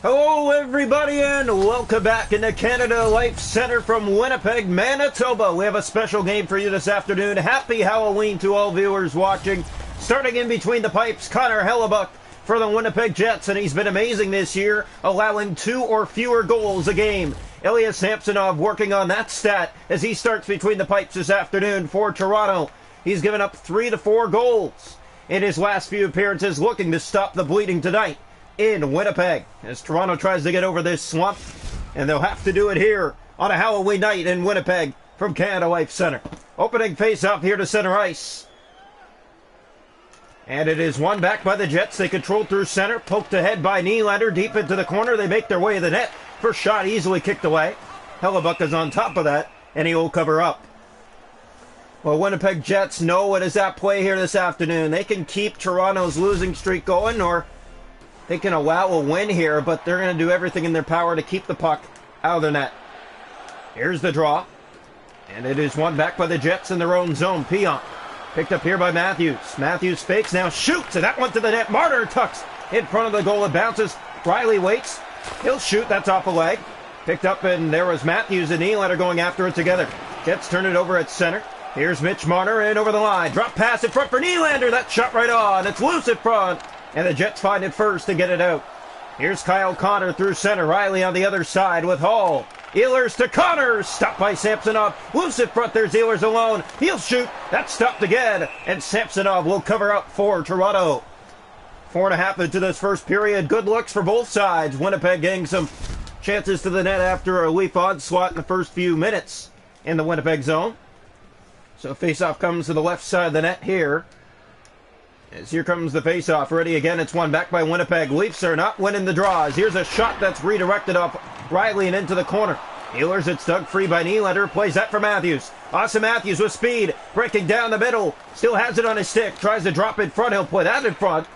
Hello everybody and welcome back into Canada Life Center from Winnipeg, Manitoba. We have a special game for you this afternoon. Happy Halloween to all viewers watching. Starting in between the pipes, Connor Hellebuck for the Winnipeg Jets, and he's been amazing this year, allowing 2 or fewer goals a game. Ilya Samsonov working on that stat as he starts between the pipes this afternoon for Toronto. He's given up 3 to 4 goals in his last few appearances, looking to stop the bleeding tonight in Winnipeg as Toronto tries to get over this slump, and they'll have to do it here on a Halloween night in Winnipeg from Canada Life Center. Opening face-off here to center ice, and it is won back by the Jets. They control through center, poked ahead by Nylander deep into the corner. They make their way to the net. First shot easily kicked away. Hellebuck is on top of that, and he will cover up. Well, Winnipeg Jets know what is at play here this afternoon. They can keep Toronto's losing streak going, or they can allow a win here, but they're going to do everything in their power to keep the puck out of their net. Here's the draw, and it is won back by the Jets in their own zone. Pion picked up here by Matthews. Matthews fakes, now shoots, and that one to the net. Marner tucks in front of the goal. It bounces. Riley waits. He'll shoot. That's off a leg. Picked up, and there was Matthews and Nylander going after it together. Jets turn it over at center. Here's Mitch Marner in over the line. Drop pass in front for Nylander. That shot right on. It's loose in front, and the Jets find it first to get it out. Here's Kyle Connor through center. Riley on the other side with Hall. Ehlers to Connor. Stopped by Samsonov. Loose in front. There's Ehlers alone. He'll shoot. That's stopped again. And Samsonov will cover up for Toronto. 4.5 into this first period. Good looks for both sides. Winnipeg getting some chances to the net after a Leaf onslaught in the first few minutes in the Winnipeg zone. So faceoff comes to the left side of the net here. As here comes the faceoff. Ready again. It's won back by Winnipeg. Leafs are not winning the draws. Here's a shot that's redirected off Riley and into the corner. Ehlers, it's dug free by Nylander. Plays that for Matthews. Awesome Matthews with speed. Breaking down the middle. Still has it on his stick. Tries to drop in front. He'll play that in front.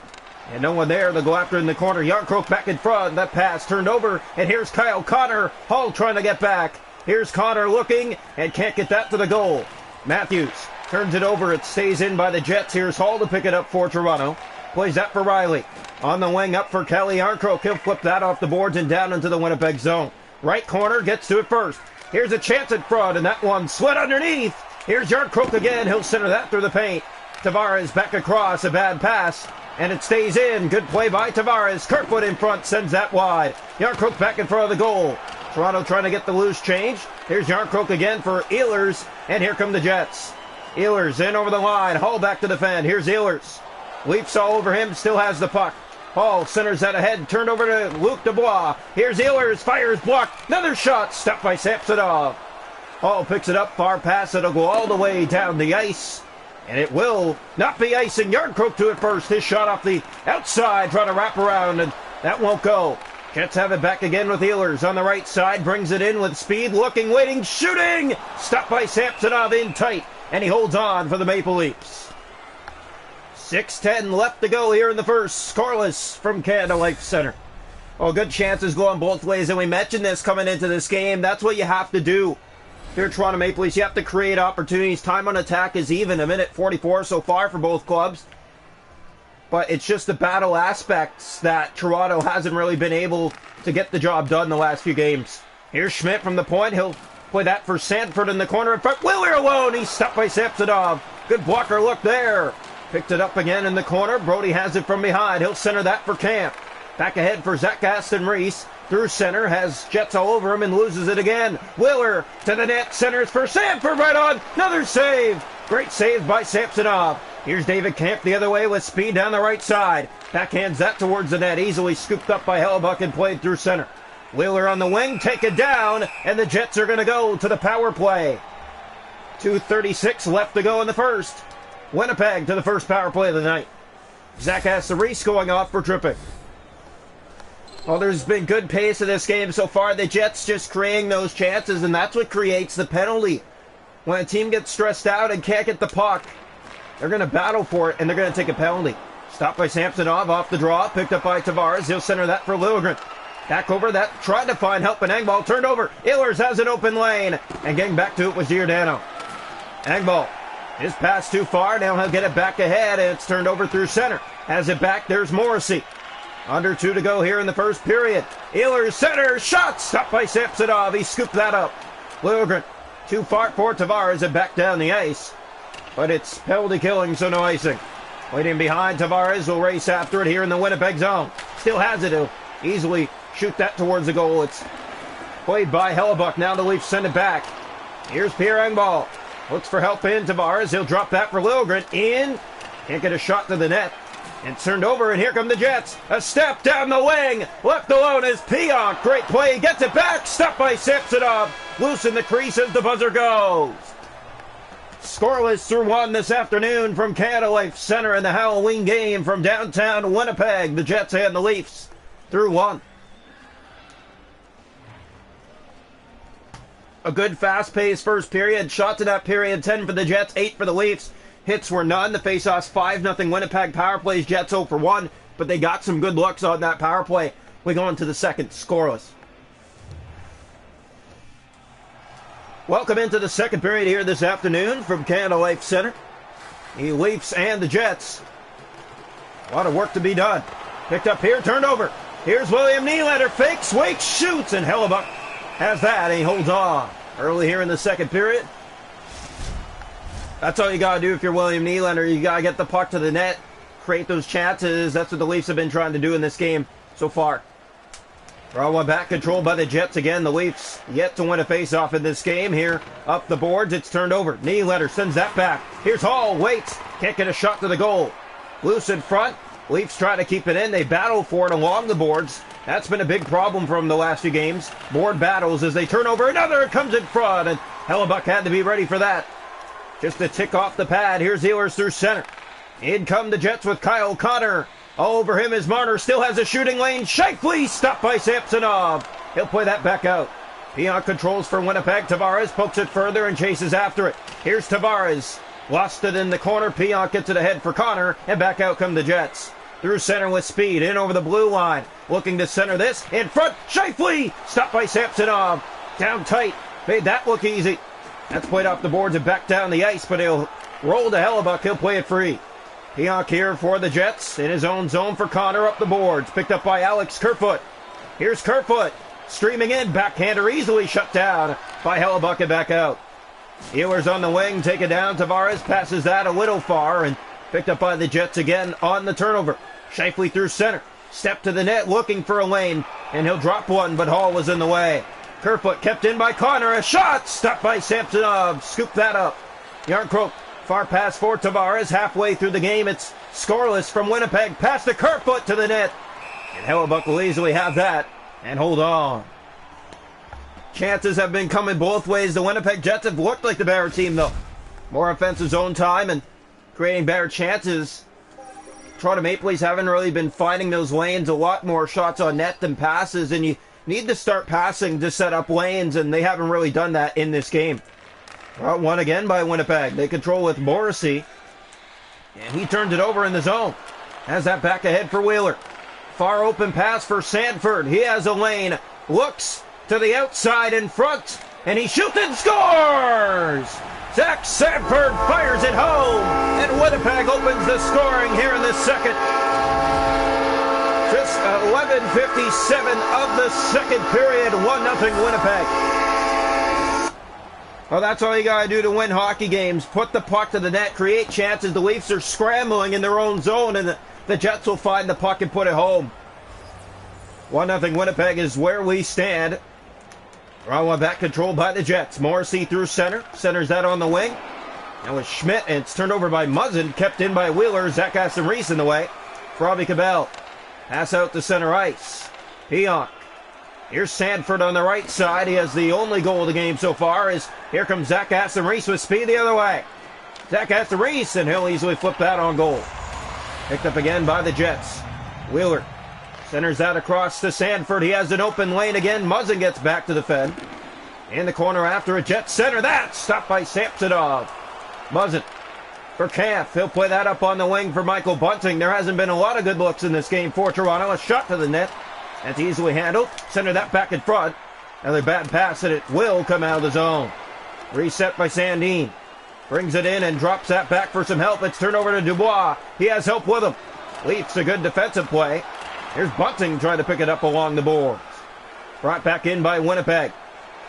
And no one there. They'll go after in the corner. Yarncroke back in front. That pass turned over. And here's Kyle Connor. Hall trying to get back. Here's Connor looking and can't get that to the goal. Matthews turns it over. It stays in by the Jets. Here's Hall to pick it up for Toronto. Plays that for Riley. On the wing up for Kelly Yarncroke. He'll flip that off the boards and down into the Winnipeg zone. Right corner gets to it first. Here's a chance at front, and that one slid underneath. Here's Yarncroke again. He'll center that through the paint. Tavares back across. A bad pass, and it stays in. Good play by Tavares. Kirkwood in front sends that wide. Yarncroke back in front of the goal. Toronto trying to get the loose change. Here's Yarncroke again for Ehlers, and here come the Jets. Ehlers in over the line. Hall back to defend. Here's Ehlers. Leaps all over him. Still has the puck. Hall centers that ahead. Turned over to Luc Dubois. Here's Ehlers. Fires blocked. Another shot. Stopped by Samsonov. Hall picks it up. Far pass. It'll go all the way down the ice. And it will not be icing. Yarncroke to it first. His shot off the outside. Trying to wrap around, and that won't go. Jets have it back again with Ehlers on the right side. Brings it in with speed. Looking, waiting, shooting. Stopped by Samsonov in tight. And he holds on for the Maple Leafs. 6:10 left to go here in the first. Scoreless from Canada Life Center. Well, good chances going both ways, and we mentioned this coming into this game. That's what you have to do here at Toronto Maple Leafs. You have to create opportunities. Time on attack is even, 1:44 so far for both clubs. But it's just the battle aspects that Toronto hasn't really been able to get the job done the last few games. Here's Schmidt from the point. He'll play that for Sanford in the corner in front. Wheeler alone. He's stopped by Samsonov. Good blocker look there. Picked it up again in the corner. Brody has it from behind. He'll center that for Camp. Back ahead for Zach Aston Reese. Through center. Has Jets all over him and loses it again. Wheeler to the net. Centers for Sanford right on. Another save. Great save by Samsonov. Here's David Camp the other way with speed down the right side. Backhands that towards the net. Easily scooped up by Hellebuck and played through center. Wheeler on the wing, take it down, and the Jets are going to go to the power play. 2:36 left to go in the first. Winnipeg to the first power play of the night. Zach Aston-Reese going off for tripping. Well, there's been good pace of this game so far. The Jets just creating those chances, and that's what creates the penalty. When a team gets stressed out and can't get the puck, they're going to battle for it, and they're going to take a penalty. Stopped by Samsonov off the draw, picked up by Tavares. He'll center that for Liljegren. Back over that, tried to find help, and Engvall turned over. Ehlers has an open lane, and getting back to it was Giordano. Engvall, his pass too far. Now he'll get it back ahead, and it's turned over through center. Has it back, there's Morrissey. Under 2 to go here in the first period. Ehlers center, shot, stopped by Samsonov. He scooped that up. Liljegren, too far for Tavares and back down the ice. But it's penalty killing, so no icing. Waiting behind, Tavares will race after it here in the Winnipeg zone. Still has it. He'll easily shoot that towards the goal. It's played by Hellebuck. Now the Leafs send it back. Here's Pierre Engvall. Looks for help in Tavares. He'll drop that for Liljegren. In. Can't get a shot to the net. And turned over, and here come the Jets. A step down the wing. Left alone is Pionk. Great play. Gets it back. Stopped by Samsonov. Loose in the crease as the buzzer goes. Scoreless through 1 this afternoon from Canada Life Center in the Halloween game from downtown Winnipeg. The Jets and the Leafs through 1. A good fast-paced first period. Shots in that period, 10 for the Jets, 8 for the Leafs. Hits were none. The face-offs 5-0 Winnipeg. Power plays Jets 0 for 1, but they got some good looks on that power play. We go into the second, scoreless. Welcome into the second period here this afternoon from Canada Life Center. The Leafs and the Jets. A lot of work to be done. Picked up here, turned over. Here's William Nylander, fakes, waits, shoots, and Hellebuck has that, and he holds on. Early here in the second period. That's all you got to do if you're William Nylander. You got to get the puck to the net, create those chances. That's what the Leafs have been trying to do in this game so far. Draw one back, controlled by the Jets again. The Leafs yet to win a face-off in this game. Here, up the boards, it's turned over. Nylander sends that back. Here's Hall, waits, can't get a shot to the goal. Loose in front, Leafs try to keep it in. They battle for it along the boards. That's been a big problem from the last few games. Board battles as they turn over. Another comes in front, and Hellebuck had to be ready for that. Just a tick off the pad. Here's Ehlers through center. In come the Jets with Kyle Connor. All over him is Marner. Still has a shooting lane. Shifley stopped by Samsonov. He'll play that back out. Pionk controls for Winnipeg. Tavares pokes it further and chases after it. Here's Tavares. Lost it in the corner. Pionk gets it ahead for Connor. And back out come the Jets. Through center with speed. In over the blue line. Looking to center this. In front. Shifley. Stopped by Samsonov. Down tight. Made that look easy. That's played off the boards and back down the ice. But he'll roll to Hellebuck. He'll play it free. Pionk here for the Jets. In his own zone for Connor up the boards. Picked up by Alex Kerfoot. Here's Kerfoot. Streaming in. Backhander easily shut down by Hellebuck and back out. Ehlers on the wing. Take it down. Tavares passes that a little far. And picked up by the Jets again on the turnover. Shifley through center. Step to the net looking for a lane. And he'll drop one, but Hall was in the way. Kerfoot kept in by Connor. A shot. Stopped by Samsonov. Scooped that up. Yarncroke. Far pass for Tavares. Halfway through the game, it's scoreless from Winnipeg. Pass to Kerfoot to the net. And Hellebuck will easily have that and hold on. Chances have been coming both ways. The Winnipeg Jets have looked like the better team, though. More offensive zone time and creating better chances. Toronto Maple Leafs haven't really been finding those lanes. A lot more shots on net than passes, and you need to start passing to set up lanes, and they haven't really done that in this game. Well, one again by Winnipeg. They control with Morrissey. And he turns it over in the zone. Has that back ahead for Wheeler. Far open pass for Sanford. He has a lane. Looks to the outside in front. And he shoots and scores! Zach Sanford fires it home. And Winnipeg opens the scoring here in the second. Just 11:57 of the second period. 1-0 Winnipeg. Well, that's all you got to do to win hockey games. Put the puck to the net, create chances. The Leafs are scrambling in their own zone, and the Jets will find the puck and put it home. 1-0 Winnipeg is where we stand. Draw one back, controlled by the Jets. Morrissey through center. Centers that on the wing. Now with Schmidt, and it's turned over by Muzzin. Kept in by Wheeler. Zach Aston-Reese in the way. Robbie Cabell. Pass out to center ice. Pionk. Here's Sanford on the right side. He has the only goal of the game so far. Here comes Zach Aston-Reese with speed the other way. Zach Aston-Reese, and he'll easily flip that on goal. Picked up again by the Jets. Wheeler centers that across to Sanford. He has an open lane again. Muzzin gets back to defend. In the corner after a Jet center. That stopped by Samsonov. Muzzin for Kampf. He'll play that up on the wing for Michael Bunting. There hasn't been a lot of good looks in this game for Toronto. A shot to the net. That's easily handled. Center that back in front. Another bad pass, and it will come out of the zone. Reset by Sandin. Brings it in and drops that back for some help. It's turned over to Dubois. He has help with him. Leafs a good defensive play. Here's Bunting trying to pick it up along the boards. Brought back in by Winnipeg.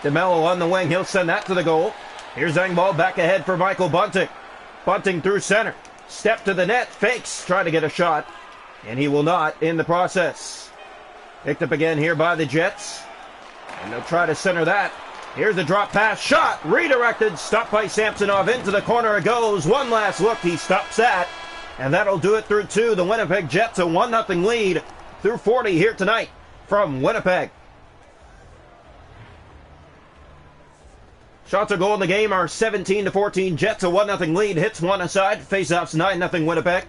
DeMello on the wing. He'll send that to the goal. Here's Engvall back ahead for Michael Bunting. Bunting through center. Step to the net. Fakes. Try to get a shot. And he will not in the process. Picked up again here by the Jets. And they'll try to center that. Here's a drop pass. Shot. Redirected. Stopped by Samsonov. Into the corner it goes. One last look. He stops that. And that'll do it through two. The Winnipeg Jets a 1-0 lead through 40 here tonight from Winnipeg. Shots on goal in the game are 17-14. Jets a 1-0 lead. Hits one aside. Faceoffs 9-0 Winnipeg.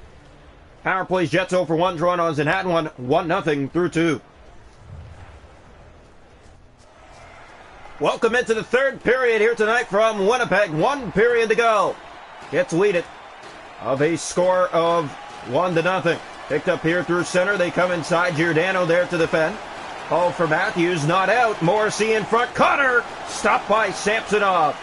Power plays Jets 0 for 1. Toronto hasn't had one. 1-0 through 2. Welcome into the third period here tonight from Winnipeg. 1 period to go. Jets lead it of a score of 1-0. Picked up here through center. They come inside. Giordano there to defend. Call for Matthews, not out. Morrissey in front. Connor stopped by Samsonov.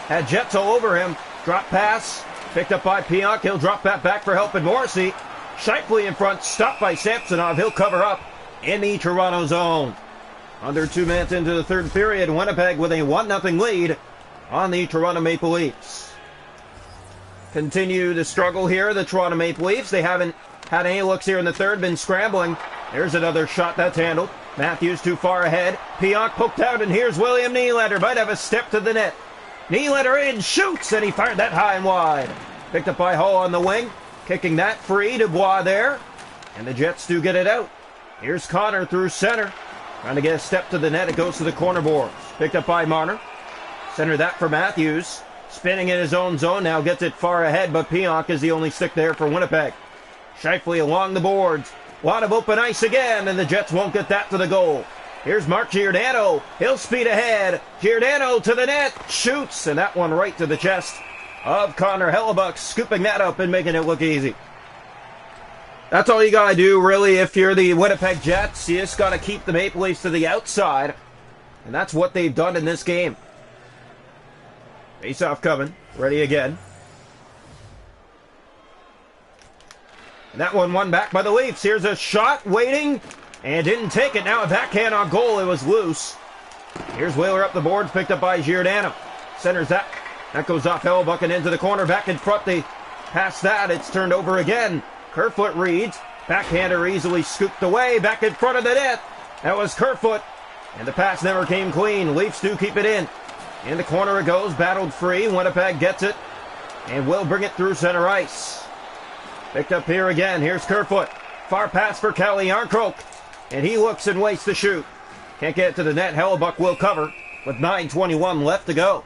Had Jets all over him. Drop pass. Picked up by Pionk. He'll drop that back for help in Morrissey. Shifley in front. Stopped by Samsonov. He'll cover up in the Toronto zone. Under 2 minutes into the third period, Winnipeg with a 1-0 lead on the Toronto Maple Leafs. Continue to struggle here, the Toronto Maple Leafs. They haven't had any looks here in the third. Been scrambling. There's another shot that's handled. Matthews too far ahead. Pionk poked out, and here's William Nylander. Might have a step to the net. Nylander in, shoots, and he fired that high and wide. Picked up by Hull on the wing. Kicking that free. Dubois there. And the Jets do get it out. Here's Connor through center. Trying to get a step to the net. It goes to the corner boards. Picked up by Marner. Center that for Matthews. Spinning in his own zone now. Gets it far ahead, but Pionk is the only stick there for Winnipeg. Shifley along the boards. A lot of open ice again, and the Jets won't get that to the goal. Here's Mark Giordano. He'll speed ahead. Giordano to the net. Shoots, and that one right to the chest of Connor Hellebuck, scooping that up and making it look easy. That's all you got to do, really, if you're the Winnipeg Jets. You just got to keep the Maple Leafs to the outside, and that's what they've done in this game. Face-off coming. Ready again. And that one won back by the Leafs. Here's a shot, waiting, and didn't take it. Now a backhand on goal. It was loose. Here's Wheeler up the boards, picked up by Giordano. Centers that. That goes off Hellebuck and into the corner. Back in front. They pass that. It's turned over again. Kerfoot reads. Backhander easily scooped away. Back in front of the net. That was Kerfoot. And the pass never came clean. Leafs do keep it in. In the corner it goes. Battled free. Winnipeg gets it. And will bring it through center ice. Picked up here again. Here's Kerfoot. Far pass for Kelly Yarncroke. And he looks and waits to shoot. Can't get it to the net. Hellebuck will cover with 9:21 left to go.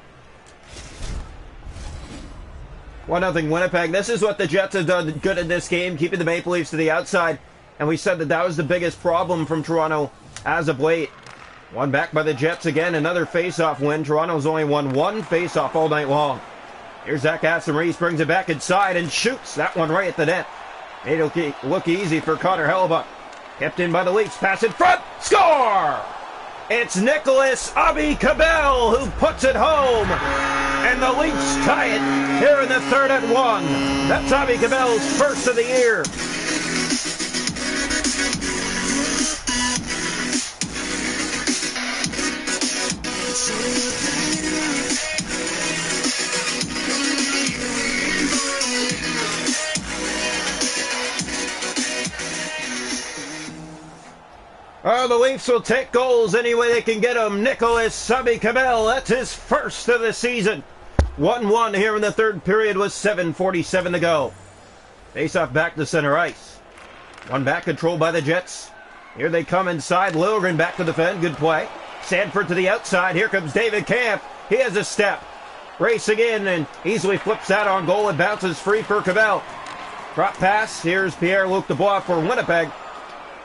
1-0 Winnipeg. This is what the Jets have done good in this game, keeping the Maple Leafs to the outside. And we said that was the biggest problem from Toronto as of late. One back by the Jets again. Another face-off win. Toronto's only won one face-off all night long. Here's Zach Aston-Reese, brings it back inside and shoots that one right at the net. Made it look easy for Connor Hellebuck. Kept in by the Leafs, pass in front, score! It's Nicholas Aube-Kubel who puts it home. And the Leafs tie it here in the third at 1. That's Aube-Kubel's first of the year. Oh, the Leafs will take goals any way they can get them. Nicholas Aube-Kubel, that's his first of the season. 1-1 here in the third period with 7:47 to go. Face-off back to center ice. One back controlled by the Jets. Here they come inside. Liljegren back to defend. Good play. Sanford to the outside. Here comes David Kampf. He has a step. Racing in and easily flips that on goal. It bounces free for Kubel. Drop pass. Here's Pierre-Luc Dubois for Winnipeg.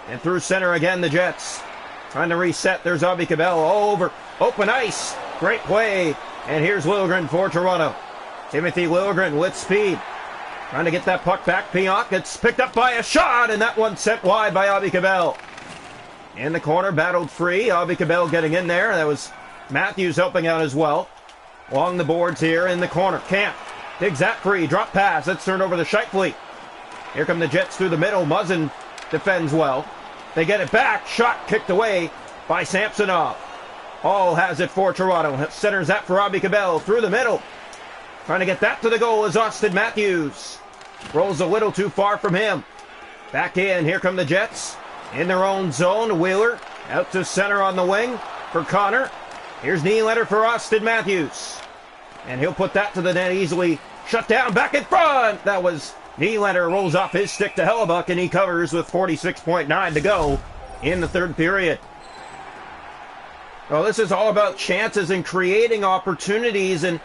And through center again, the Jets. Trying to reset. There's Aube-Kubel all over. Open ice. Great play. And here's Liljegren for Toronto. Timothy Liljegren with speed. Trying to get that puck back. Pionk. It's picked up by a shot. And that one sent wide by Aube-Kubel. In the corner, battled free. Aube-Kubel getting in there. That was Matthews helping out as well. Along the boards here in the corner. Camp digs that free. Drop pass. That's turned over to Shifley. Here come the Jets through the middle. Muzzin defends well. They get it back. Shot kicked away by Samsonov. Hall has it for Toronto. Centers that for Robbie Cabell through the middle. Trying to get that to the goal is Austin Matthews. Rolls a little too far from him. Back in. Here come the Jets. In their own zone. Wheeler out to center on the wing for Connor. Here's Nylander for Austin Matthews. And he'll put that to the net easily. Shut down back in front. That was Nylander. Rolls off his stick to Hellebuck, and he covers with 46.9 to go in the third period. Well, this is all about chances and creating opportunities, and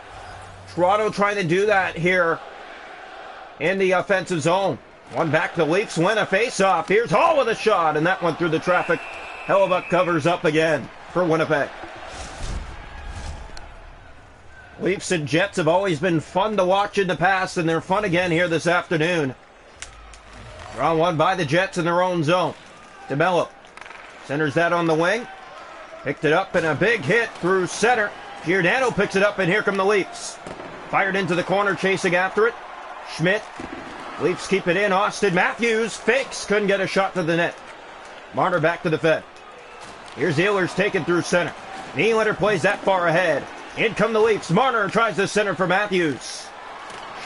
Toronto trying to do that here in the offensive zone. One back, the Leafs win a face-off. Here's Hall with a shot, and that went through the traffic. Hellebuck covers up again for Winnipeg. Leafs and Jets have always been fun to watch in the past, and they're fun again here this afternoon. Drawn one by the Jets in their own zone. DeMello centers that on the wing. Picked it up, and a big hit through center. Giordano picks it up, and here come the Leafs. Fired into the corner, chasing after it. Schmidt. Leafs keep it in. Austin Matthews fakes. Couldn't get a shot to the net. Marner back to the Fed. Here's Ehlers taken through center. Nylander plays that far ahead. In come the Leafs. Marner tries to center for Matthews.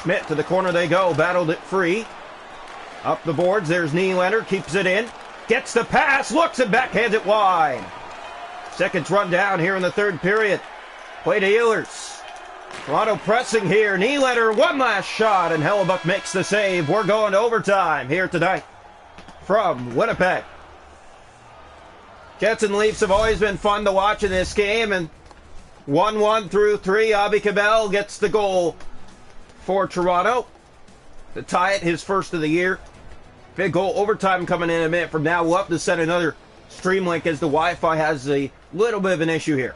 Schmidt to the corner they go. Battled it free. Up the boards. There's Nylander. Keeps it in. Gets the pass. Looks and backhands it wide. Seconds run down here in the third period. Play to Ehlers. Toronto pressing here. Nylander, one last shot, and Hellebuck makes the save. We're going to overtime here tonight from Winnipeg. Jets and Leafs have always been fun to watch in this game, and 1-1 through 3. Robbie Cabell gets the goal for Toronto to tie it, his first of the year. Big goal overtime coming in a minute from now. We'll have to set another stream link as the Wi-Fi has a little bit of an issue here.